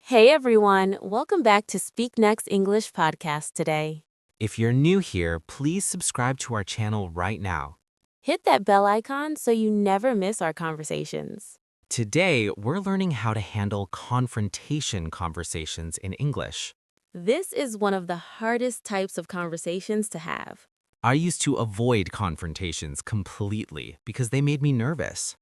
Hey everyone, welcome back to SpeakNext English Podcast today. If you're new here, please subscribe to our channel right now. Hit that bell icon so you never miss our conversations. Today, we're learning how to handle confrontation conversations in English. This is one of the hardest types of conversations to have. I used to avoid confrontations completely because they made me nervous.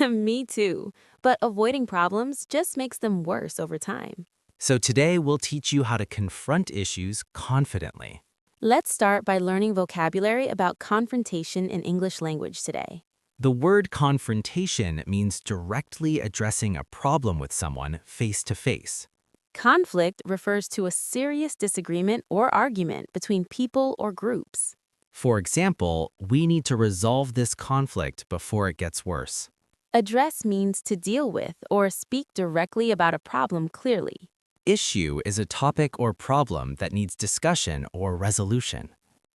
Me too, but avoiding problems just makes them worse over time. So today, we'll teach you how to confront issues confidently. Let's start by learning vocabulary about confrontation in English language today. The word confrontation means directly addressing a problem with someone face to face. Conflict refers to a serious disagreement or argument between people or groups. For example, we need to resolve this conflict before it gets worse. Address means to deal with or speak directly about a problem clearly. Issue is a topic or problem that needs discussion or resolution.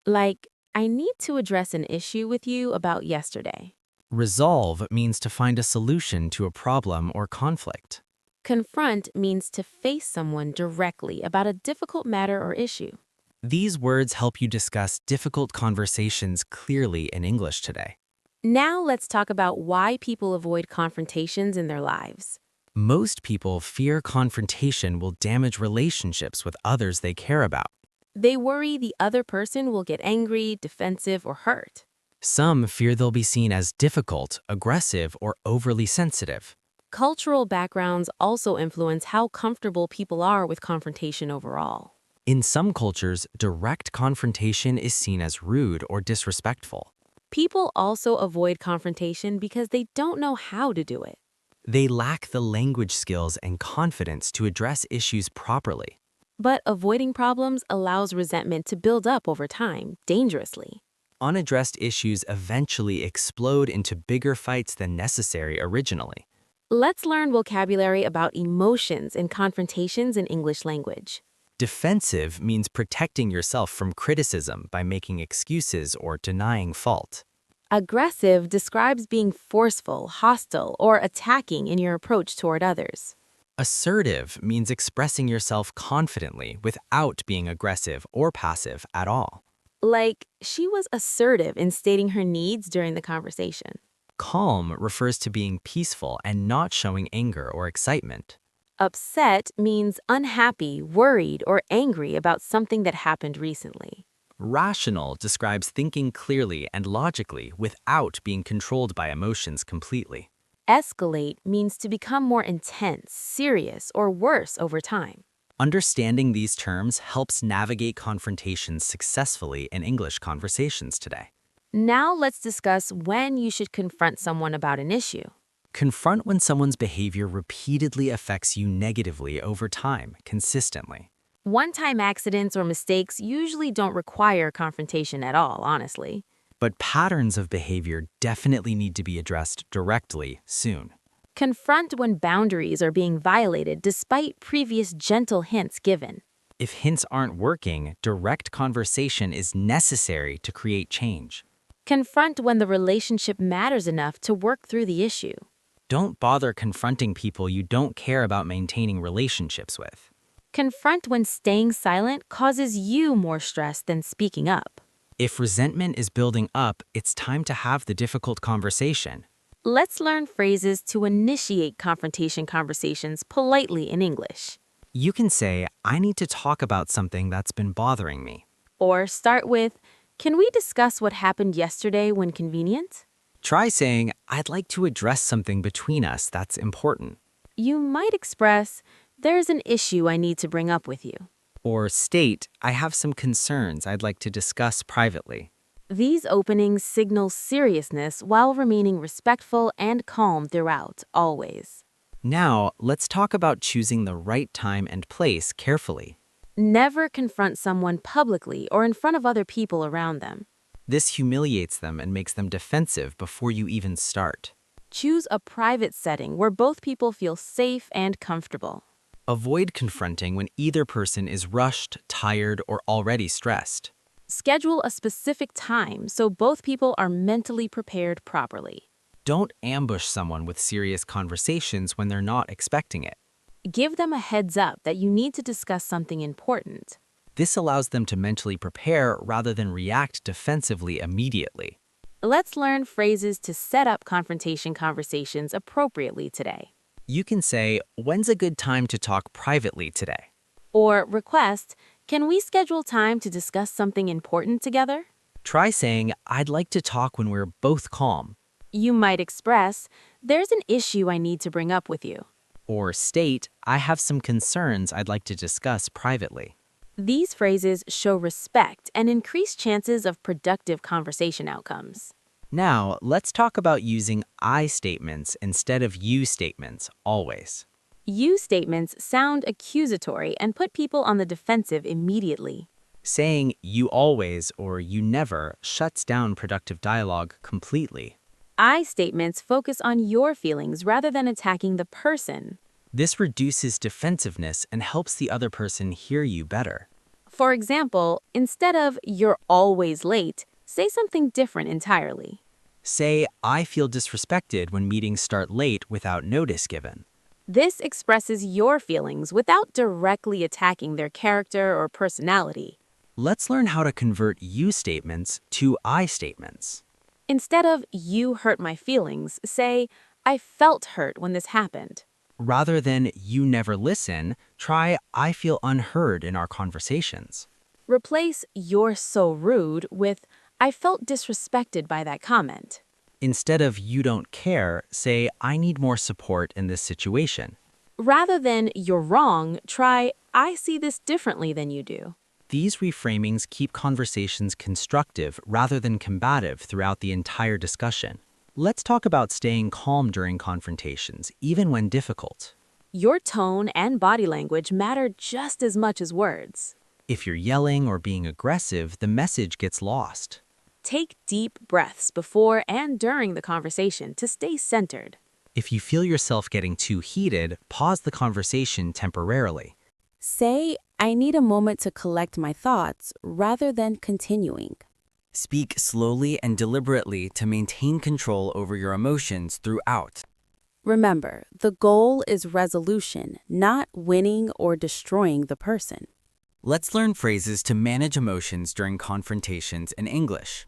Like, I need to address an issue with you about yesterday. Resolve means to find a solution to a problem or conflict. Confront means to face someone directly about a difficult matter or issue. These words help you discuss difficult conversations clearly in English today. Now let's talk about why people avoid confrontations in their lives. Most people fear confrontation will damage relationships with others they care about. They worry the other person will get angry, defensive, or hurt. Some fear they'll be seen as difficult, aggressive, or overly sensitive. Cultural backgrounds also influence how comfortable people are with confrontation overall. In some cultures, direct confrontation is seen as rude or disrespectful. People also avoid confrontation because they don't know how to do it. They lack the language skills and confidence to address issues properly. But avoiding problems allows resentment to build up over time, dangerously. Unaddressed issues eventually explode into bigger fights than necessary originally. Let's learn vocabulary about emotions and confrontations in English language. Defensive means protecting yourself from criticism by making excuses or denying fault. Aggressive describes being forceful, hostile, or attacking in your approach toward others. Assertive means expressing yourself confidently without being aggressive or passive at all. Like, she was assertive in stating her needs during the conversation. Calm refers to being peaceful and not showing anger or excitement. Upset means unhappy, worried, or angry about something that happened recently. Rational describes thinking clearly and logically without being controlled by emotions completely. Escalate means to become more intense, serious, or worse over time. Understanding these terms helps navigate confrontations successfully in English conversations today. Now let's discuss when you should confront someone about an issue. Confront when someone's behavior repeatedly affects you negatively over time, consistently. One-time accidents or mistakes usually don't require confrontation at all, honestly. But patterns of behavior definitely need to be addressed directly, soon. Confront when boundaries are being violated despite previous gentle hints given. If hints aren't working, direct conversation is necessary to create change. Confront when the relationship matters enough to work through the issue. Don't bother confronting people you don't care about maintaining relationships with. Confront when staying silent causes you more stress than speaking up. If resentment is building up, it's time to have the difficult conversation. Let's learn phrases to initiate confrontation conversations politely in English. You can say, I need to talk about something that's been bothering me. Or start with, can we discuss what happened yesterday when convenient? Try saying, I'd like to address something between us that's important. You might express, there's an issue I need to bring up with you. Or state, I have some concerns I'd like to discuss privately. These openings signal seriousness while remaining respectful and calm throughout, always. Now, let's talk about choosing the right time and place carefully. Never confront someone publicly or in front of other people around them. This humiliates them and makes them defensive before you even start. Choose a private setting where both people feel safe and comfortable. Avoid confronting when either person is rushed, tired, or already stressed. Schedule a specific time so both people are mentally prepared properly. Don't ambush someone with serious conversations when they're not expecting it. Give them a heads up that you need to discuss something important. This allows them to mentally prepare rather than react defensively immediately. Let's learn phrases to set up confrontation conversations appropriately today. You can say, "When's a good time to talk privately today?" Or request, can we schedule time to discuss something important together? Try saying, "I'd like to talk when we're both calm." You might express, there's an issue I need to bring up with you. Or state, "I have some concerns I'd like to discuss privately." These phrases show respect and increase chances of productive conversation outcomes. Now, let's talk about using I statements instead of you statements, always. You statements sound accusatory and put people on the defensive immediately. Saying "you always" or "you never" shuts down productive dialogue completely. I statements focus on your feelings rather than attacking the person. This reduces defensiveness and helps the other person hear you better. For example, instead of "you're always late," say something different entirely. Say, "I feel disrespected when meetings start late without notice given." This expresses your feelings without directly attacking their character or personality. Let's learn how to convert you statements to I statements. Instead of "you hurt my feelings," say "I felt hurt when this happened." Rather than "you never listen," try "I feel unheard in our conversations." Replace "you're so rude" with "I felt disrespected by that comment." Instead of "you don't care," say "I need more support in this situation." Rather than "you're wrong," try "I see this differently than you do." These reframings keep conversations constructive rather than combative throughout the entire discussion. Let's talk about staying calm during confrontations, even when difficult. Your tone and body language matter just as much as words. If you're yelling or being aggressive, the message gets lost. Take deep breaths before and during the conversation to stay centered. If you feel yourself getting too heated, pause the conversation temporarily. Say, "I need a moment to collect my thoughts," rather than continuing. Speak slowly and deliberately to maintain control over your emotions throughout. Remember, the goal is resolution, not winning or destroying the person. Let's learn phrases to manage emotions during confrontations in English.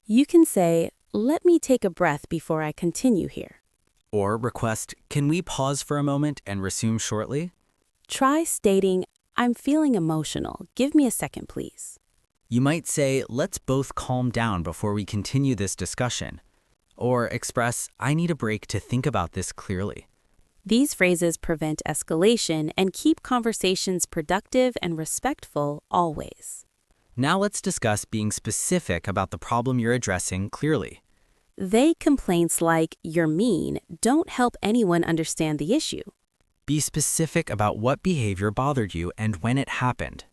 You can say, "Let me take a breath before I continue here." Or request, "Can we pause for a moment and resume shortly?" Try stating, "I'm feeling emotional. Give me a second, please." You might say, "Let's both calm down before we continue this discussion." Or express, "I need a break to think about this clearly." These phrases prevent escalation and keep conversations productive and respectful always. Now let's discuss being specific about the problem you're addressing clearly. Complaints like "you're mean" don't help anyone understand the issue. Be specific about what behavior bothered you and when it happened.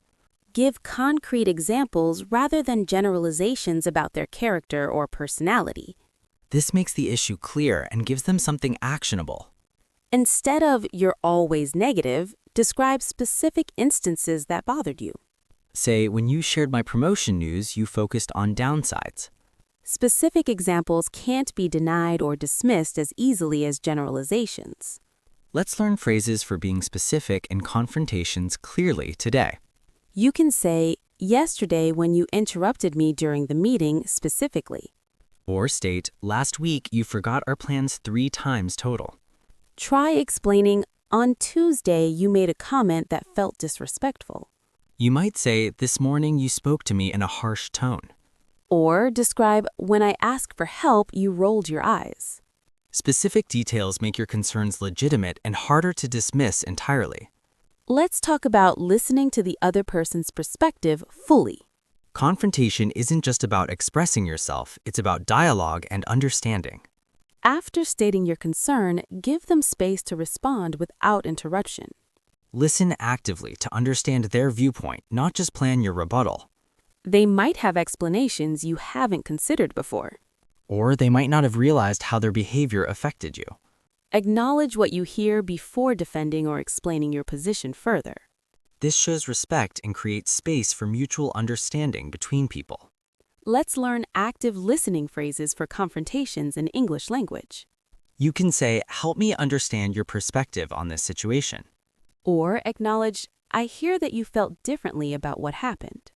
Give concrete examples rather than generalizations about their character or personality. This makes the issue clear and gives them something actionable. Instead of "you're always negative," describe specific instances that bothered you. Say, "When you shared my promotion news, you focused on downsides." Specific examples can't be denied or dismissed as easily as generalizations. Let's learn phrases for being specific in confrontations clearly today. You can say, "Yesterday when you interrupted me during the meeting specifically." Or state, "Last week you forgot our plans 3 times total." Try explaining, "On Tuesday you made a comment that felt disrespectful." You might say, "This morning you spoke to me in a harsh tone." Or describe, "When I asked for help, you rolled your eyes." Specific details make your concerns legitimate and harder to dismiss entirely. Let's talk about listening to the other person's perspective fully. Confrontation isn't just about expressing yourself, it's about dialogue and understanding. After stating your concern, give them space to respond without interruption. Listen actively to understand their viewpoint, not just plan your rebuttal. They might have explanations you haven't considered before. Or they might not have realized how their behavior affected you. Acknowledge what you hear before defending or explaining your position further. This shows respect and creates space for mutual understanding between people. Let's learn active listening phrases for confrontations in English language. You can say, "Help me understand your perspective on this situation." Or acknowledge, I hear that you felt differently about what happened.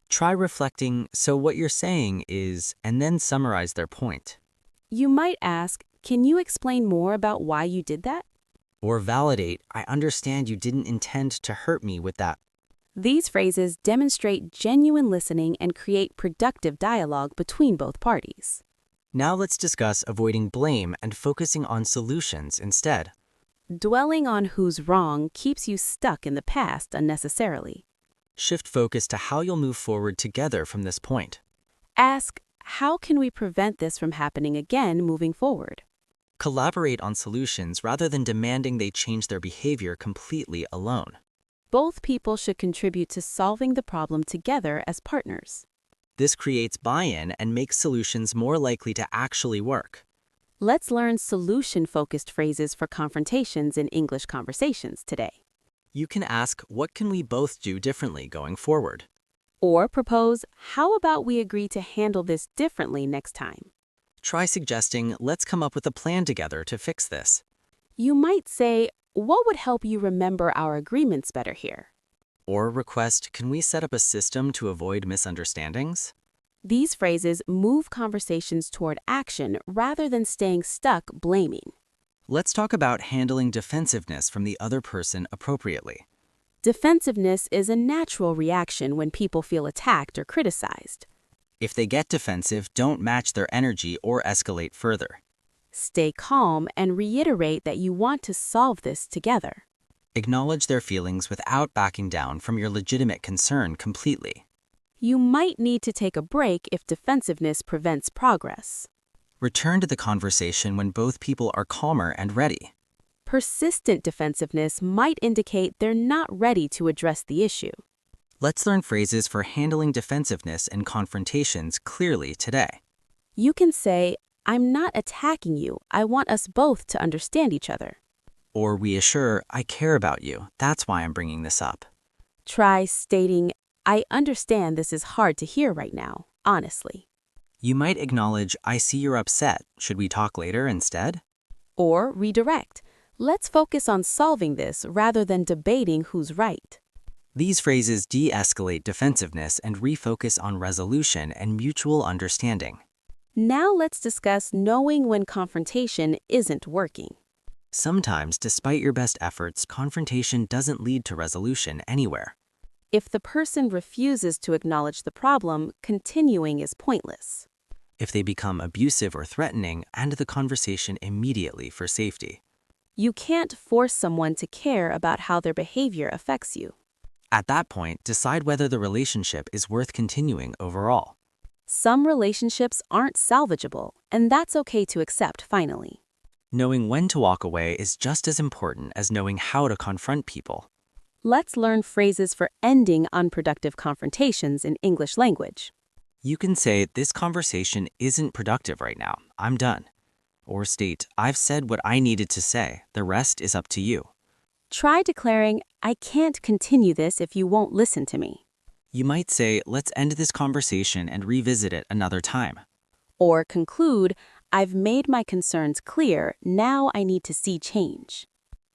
Try reflecting, so what you're saying is, and then summarize their point. You might ask, can you explain more about why you did that? Or validate, I understand you didn't intend to hurt me with that. These phrases demonstrate genuine listening and create productive dialogue between both parties. Now let's discuss avoiding blame and focusing on solutions instead. Dwelling on who's wrong keeps you stuck in the past unnecessarily. Shift focus to how you'll move forward together from this point. Ask, how can we prevent this from happening again moving forward? Collaborate on solutions rather than demanding they change their behavior completely alone. Both people should contribute to solving the problem together as partners. This creates buy-in and makes solutions more likely to actually work. Let's learn solution-focused phrases for confrontations in English conversations today. You can ask, what can we both do differently going forward? Or propose, how about we agree to handle this differently next time? Try suggesting, let's come up with a plan together to fix this. You might say, what would help you remember our agreements better here? Or request, can we set up a system to avoid misunderstandings? These phrases move conversations toward action rather than staying stuck blaming. Let's talk about handling defensiveness from the other person appropriately. Defensiveness is a natural reaction when people feel attacked or criticized. If they get defensive, don't match their energy or escalate further. Stay calm and reiterate that you want to solve this together. Acknowledge their feelings without backing down from your legitimate concern completely. You might need to take a break if defensiveness prevents progress. Return to the conversation when both people are calmer and ready. Persistent defensiveness might indicate they're not ready to address the issue. Let's learn phrases for handling defensiveness and confrontations clearly today. You can say, I'm not attacking you. I want us both to understand each other. Or reassure, I care about you. That's why I'm bringing this up. Try stating, I understand this is hard to hear right now, honestly. You might acknowledge, I see you're upset. Should we talk later instead? Or redirect, let's focus on solving this rather than debating who's right. These phrases de-escalate defensiveness and refocus on resolution and mutual understanding. Now let's discuss knowing when confrontation isn't working. Sometimes, despite your best efforts, confrontation doesn't lead to resolution anywhere. If the person refuses to acknowledge the problem, continuing is pointless. If they become abusive or threatening, end the conversation immediately for safety. You can't force someone to care about how their behavior affects you. At that point, decide whether the relationship is worth continuing overall. Some relationships aren't salvageable, and that's okay to accept finally. Knowing when to walk away is just as important as knowing how to confront people. Let's learn phrases for ending unproductive confrontations in English language. You can say, this conversation isn't productive right now. I'm done. Or state, I've said what I needed to say. The rest is up to you. Try declaring, I can't continue this if you won't listen to me. You might say, let's end this conversation and revisit it another time. Or conclude, I've made my concerns clear, now I need to see change.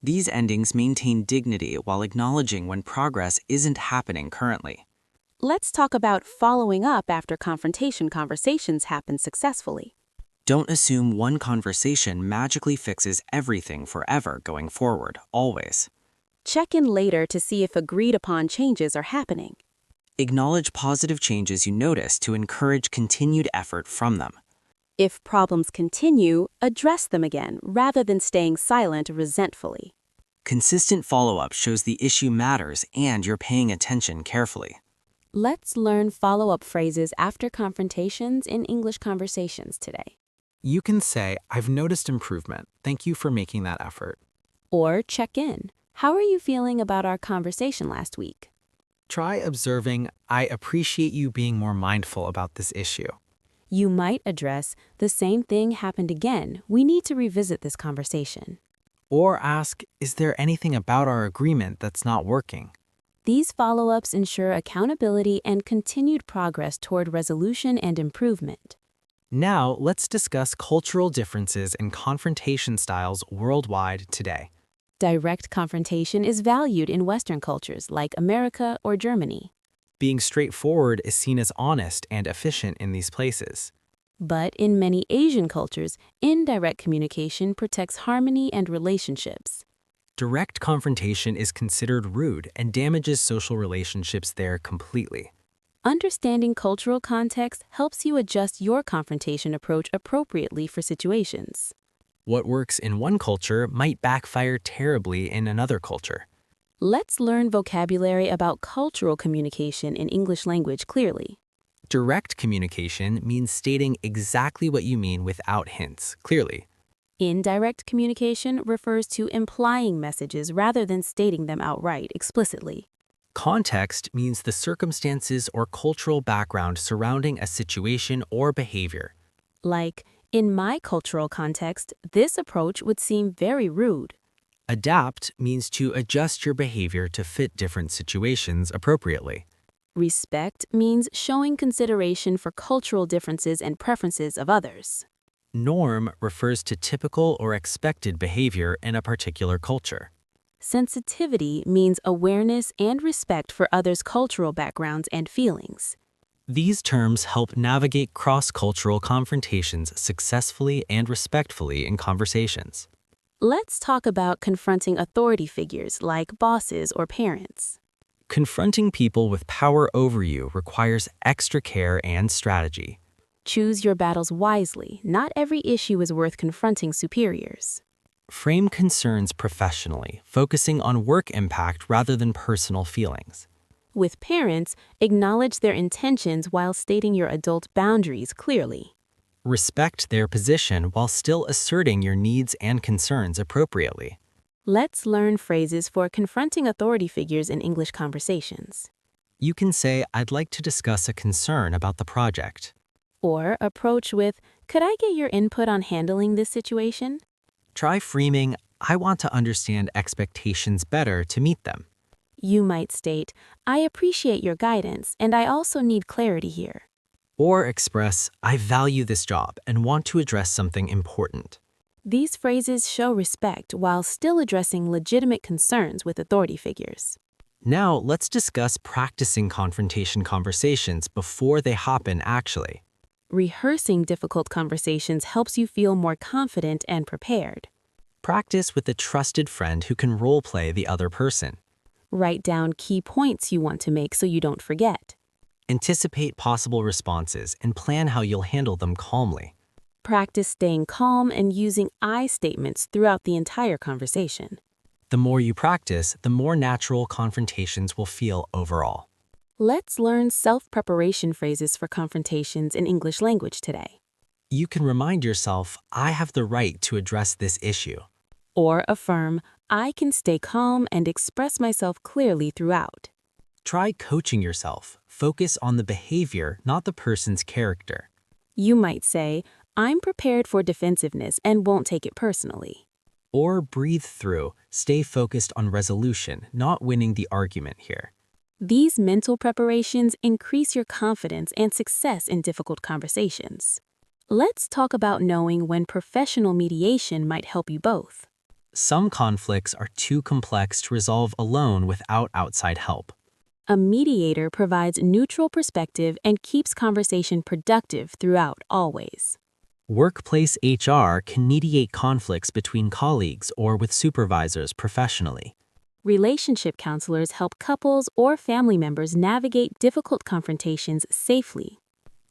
These endings maintain dignity while acknowledging when progress isn't happening currently. Let's talk about following up after conversations happen successfully. Don't assume one conversation magically fixes everything forever going forward, always. Check in later to see if agreed-upon changes are happening. Acknowledge positive changes you notice to encourage continued effort from them. If problems continue, address them again rather than staying silent resentfully. Consistent follow-up shows the issue matters and you're paying attention carefully. Let's learn follow-up phrases after confrontations in English conversations today. You can say, I've noticed improvement. Thank you for making that effort. Or check in. How are you feeling about our conversation last week? Try observing, I appreciate you being more mindful about this issue. You might address, the same thing happened again. We need to revisit this conversation. Or ask, is there anything about our agreement that's not working? These follow-ups ensure accountability and continued progress toward resolution and improvement. Now, let's discuss cultural differences in confrontation styles worldwide today. Direct confrontation is valued in Western cultures like America or Germany. Being straightforward is seen as honest and efficient in these places. But in many Asian cultures, indirect communication protects harmony and relationships. Direct confrontation is considered rude and damages social relationships there completely. Understanding cultural context helps you adjust your confrontation approach appropriately for situations. What works in one culture might backfire terribly in another culture. Let's learn vocabulary about cultural communication in English language clearly. Direct communication means stating exactly what you mean without hints, clearly. Indirect communication refers to implying messages rather than stating them outright, explicitly. Context means the circumstances or cultural background surrounding a situation or behavior. Like, in my cultural context, this approach would seem very rude. Adapt means to adjust your behavior to fit different situations appropriately. Respect means showing consideration for cultural differences and preferences of others. Norm refers to typical or expected behavior in a particular culture. Sensitivity means awareness and respect for others' cultural backgrounds and feelings. These terms help navigate cross-cultural confrontations successfully and respectfully in conversations. Let's talk about confronting authority figures like bosses or parents. Confronting people with power over you requires extra care and strategy. Choose your battles wisely. Not every issue is worth confronting superiors. Frame concerns professionally, focusing on work impact rather than personal feelings. With parents, acknowledge their intentions while stating your adult boundaries clearly. Respect their position while still asserting your needs and concerns appropriately. Let's learn phrases for confronting authority figures in English conversations. You can say, "I'd like to discuss a concern about the project." Or approach with, "Could I get your input on handling this situation?" Try framing, "I want to understand expectations better to meet them." You might state, "I appreciate your guidance, and I also need clarity here." Or express, "I value this job and want to address something important." These phrases show respect while still addressing legitimate concerns with authority figures. Now, let's discuss practicing confrontation conversations before they happen actually. Rehearsing difficult conversations helps you feel more confident and prepared. Practice with a trusted friend who can role-play the other person. Write down key points you want to make so you don't forget. Anticipate possible responses and plan how you'll handle them calmly. Practice staying calm and using I statements throughout the entire conversation. The more you practice, the more natural confrontations will feel overall. Let's learn self-preparation phrases for confrontations in English language today. You can remind yourself, "I have the right to address this issue." Or affirm, "I can stay calm and express myself clearly throughout." Try coaching yourself. Focus on the behavior, not the person's character. You might say, "I'm prepared for defensiveness and won't take it personally." Or breathe through. Stay focused on resolution, not winning the argument here. These mental preparations increase your confidence and success in difficult conversations. Let's talk about knowing when professional mediation might help you both. Some conflicts are too complex to resolve alone without outside help. A mediator provides neutral perspective and keeps conversation productive throughout, always. Workplace HR can mediate conflicts between colleagues or with supervisors professionally. Relationship counselors help couples or family members navigate difficult confrontations safely.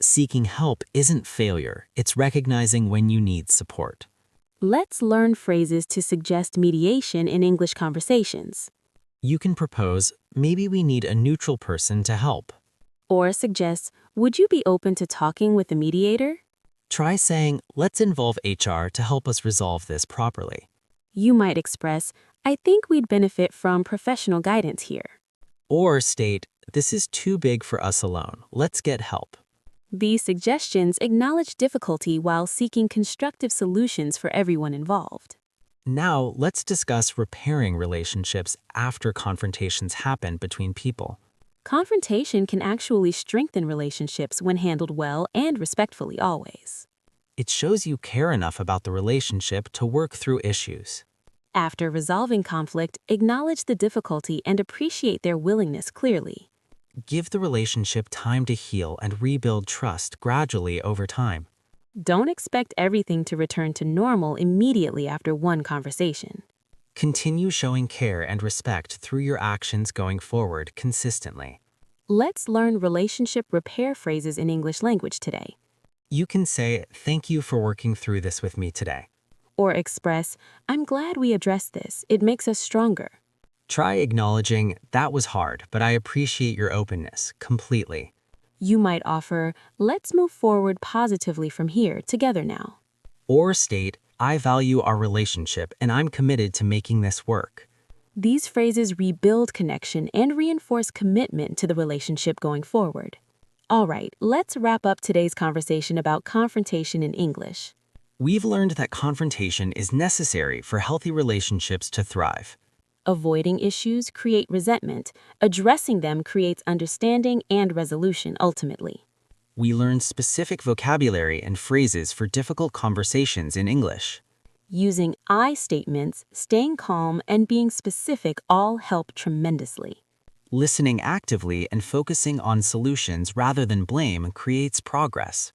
Seeking help isn't failure, it's recognizing when you need support. Let's learn phrases to suggest mediation in English conversations. You can propose, "Maybe we need a neutral person to help." Or suggest, "Would you be open to talking with a mediator?" Try saying, "Let's involve HR to help us resolve this properly." You might express, "I think we'd benefit from professional guidance here." Or state, "This is too big for us alone. Let's get help." These suggestions acknowledge difficulty while seeking constructive solutions for everyone involved. Now, let's discuss repairing relationships after confrontations happen between people. Confrontation can actually strengthen relationships when handled well and respectfully always. It shows you care enough about the relationship to work through issues. After resolving conflict, acknowledge the difficulty and appreciate their willingness clearly. Give the relationship time to heal and rebuild trust gradually over time. Don't expect everything to return to normal immediately after one conversation. Continue showing care and respect through your actions going forward consistently. Let's learn relationship repair phrases in English language today. You can say, "Thank you for working through this with me today." Or express, "I'm glad we addressed this. It makes us stronger." Try acknowledging, "That was hard, but I appreciate your openness completely." You might offer, "Let's move forward positively from here together now." Or state, "I value our relationship and I'm committed to making this work." These phrases rebuild connection and reinforce commitment to the relationship going forward. All right, let's wrap up today's conversation about confrontation in English. We've learned that confrontation is necessary for healthy relationships to thrive. Avoiding issues create resentment. Addressing them creates understanding and resolution ultimately. We learned specific vocabulary and phrases for difficult conversations in English. Using I statements, staying calm, and being specific all help tremendously. Listening actively and focusing on solutions rather than blame creates progress.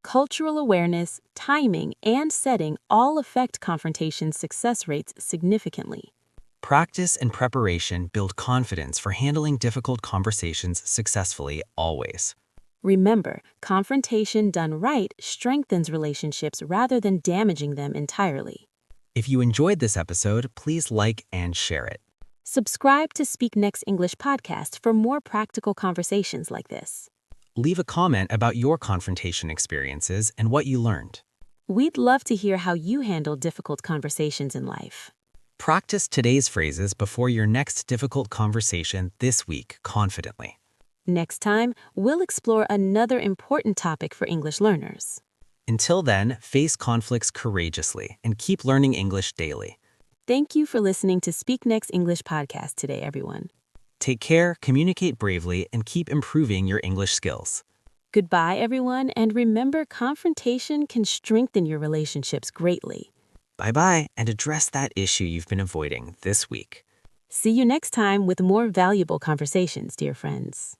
Cultural awareness, timing, and setting all affect confrontation success rates significantly. Practice and preparation build confidence for handling difficult conversations successfully always. Remember, confrontation done right strengthens relationships rather than damaging them entirely. If you enjoyed this episode, please like and share it. Subscribe to SpeakNext English Podcast for more practical conversations like this. Leave a comment about your confrontation experiences and what you learned. We'd love to hear how you handle difficult conversations in life. Practice today's phrases before your next difficult conversation this week confidently. Next time, we'll explore another important topic for English learners. Until then, face conflicts courageously and keep learning English daily. Thank you for listening to SpeakNext English Podcast today, everyone. Take care, communicate bravely, and keep improving your English skills. Goodbye, everyone, and remember, confrontation can strengthen your relationships greatly. Bye-bye, and address that issue you've been avoiding this week. See you next time with more valuable conversations, dear friends.